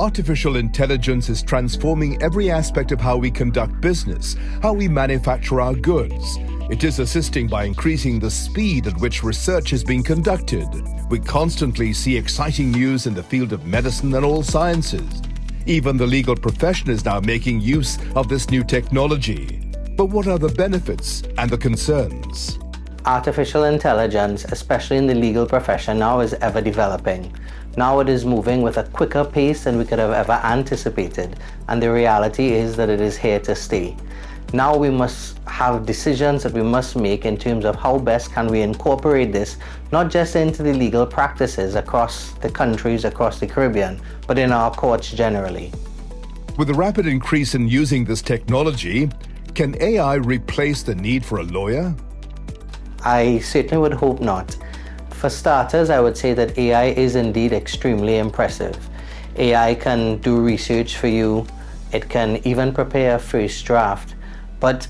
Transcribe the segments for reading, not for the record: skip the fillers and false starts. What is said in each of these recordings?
Artificial intelligence is transforming every aspect of how we conduct business, how we manufacture our goods. It is assisting by increasing the speed at which research is being conducted. We constantly see exciting news in the field of medicine and all sciences. Even the legal profession is now making use of this new technology. But what are the benefits and the concerns? Artificial intelligence, especially in the legal profession, now is ever developing. Now it is moving with a quicker pace than we could have ever anticipated, and the reality is that it is here to stay. Now we must have decisions that we must make in terms of how best can we incorporate this, not just into the legal practices across the countries, across the Caribbean, but in our courts generally. With the rapid increase in using this technology, can AI replace the need for a lawyer? I certainly would hope not. For starters, I would say that AI is indeed extremely impressive. AI can do research for you. It can even prepare a first draft. But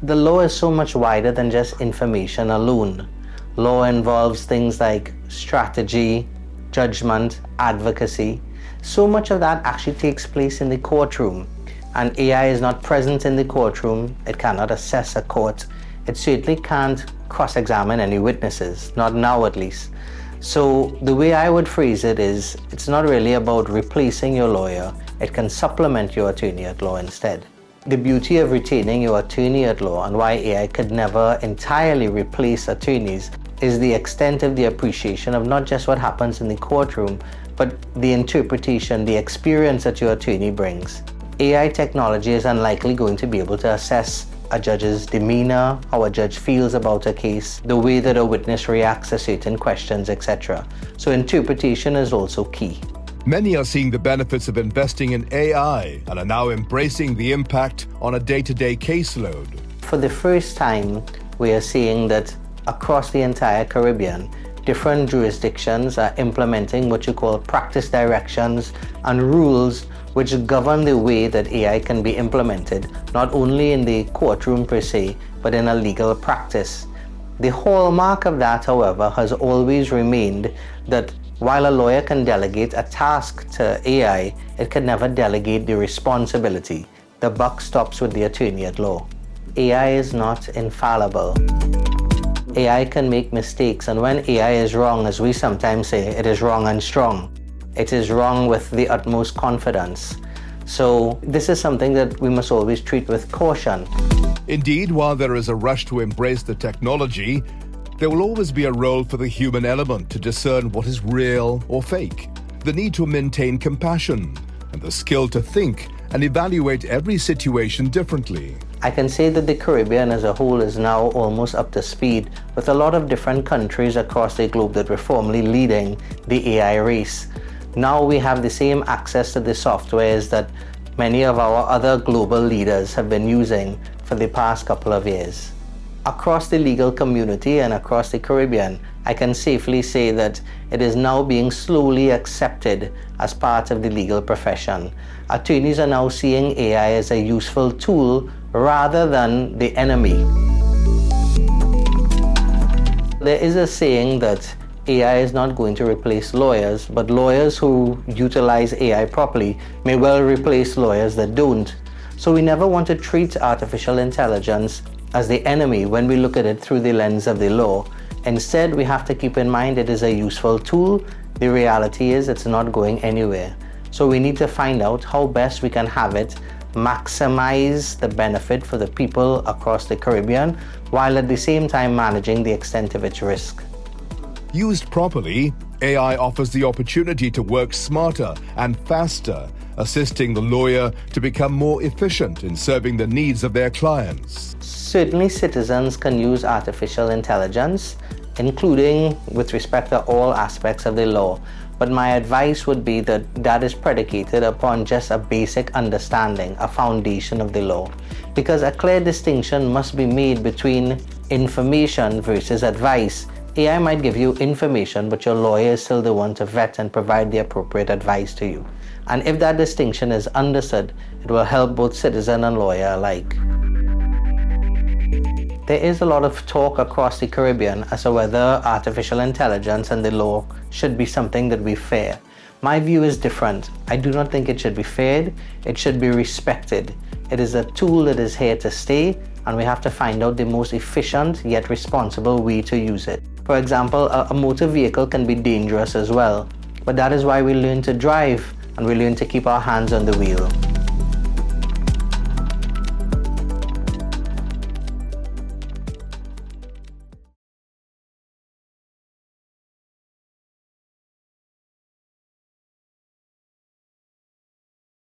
the law is so much wider than just information alone. Law involves things like strategy, judgment, advocacy. So much of that actually takes place in the courtroom. And AI is not present in the courtroom. It cannot assess a court. It certainly can't cross-examine any witnesses, not now at least. So the way I would phrase it is, it's not really about replacing your lawyer. It can supplement your attorney at law instead. The beauty of retaining your attorney at law and why AI could never entirely replace attorneys is the extent of the appreciation of not just what happens in the courtroom, but the interpretation, the experience that your attorney brings. AI technology is unlikely going to be able to assess a judge's demeanor, how a judge feels about a case, the way that a witness reacts to certain questions, etc. So interpretation is also key. Many are seeing the benefits of investing in AI and are now embracing the impact on a day-to-day caseload. For the first time, we are seeing that across the entire Caribbean, different jurisdictions are implementing what you call practice directions and rules which govern the way that AI can be implemented, not only in the courtroom per se, but in a legal practice. The hallmark of that, however, has always remained that while a lawyer can delegate a task to AI, it can never delegate the responsibility. The buck stops with the attorney at law. AI is not infallible. AI can make mistakes, and when AI is wrong, as we sometimes say, it is wrong and strong. It is wrong with the utmost confidence. So this is something that we must always treat with caution. Indeed, while there is a rush to embrace the technology, there will always be a role for the human element to discern what is real or fake, the need to maintain compassion, and the skill to think and evaluate every situation differently. I can say that the Caribbean as a whole is now almost up to speed with a lot of different countries across the globe that were formerly leading the AI race. Now we have the same access to the softwares that many of our other global leaders have been using for the past couple of years. Across the legal community and across the Caribbean, I can safely say that it is now being slowly accepted as part of the legal profession. Attorneys are now seeing AI as a useful tool rather than the enemy. There is a saying that AI is not going to replace lawyers, but lawyers who utilize AI properly may well replace lawyers that don't. So we never want to treat artificial intelligence as the enemy when we look at it through the lens of the law. Instead, we have to keep in mind it is a useful tool. The reality is it's not going anywhere. So we need to find out how best we can have it maximize the benefit for the people across the Caribbean, while at the same time managing the extent of its risk. Used properly, AI offers the opportunity to work smarter and faster, assisting the lawyer to become more efficient in serving the needs of their clients. Certainly, citizens can use artificial intelligence, including with respect to all aspects of the law. But my advice would be that that is predicated upon just a basic understanding, a foundation of the law. Because a clear distinction must be made between information versus advice. AI might give you information, but your lawyer is still the one to vet and provide the appropriate advice to you. And if that distinction is understood, it will help both citizen and lawyer alike. There is a lot of talk across the Caribbean as to whether artificial intelligence and the law should be something that we fear. My view is different. I do not think it should be feared. It should be respected. It is a tool that is here to stay, and we have to find out the most efficient yet responsible way to use it. For example, a motor vehicle can be dangerous as well, but that is why we learn to drive and we learn to keep our hands on the wheel.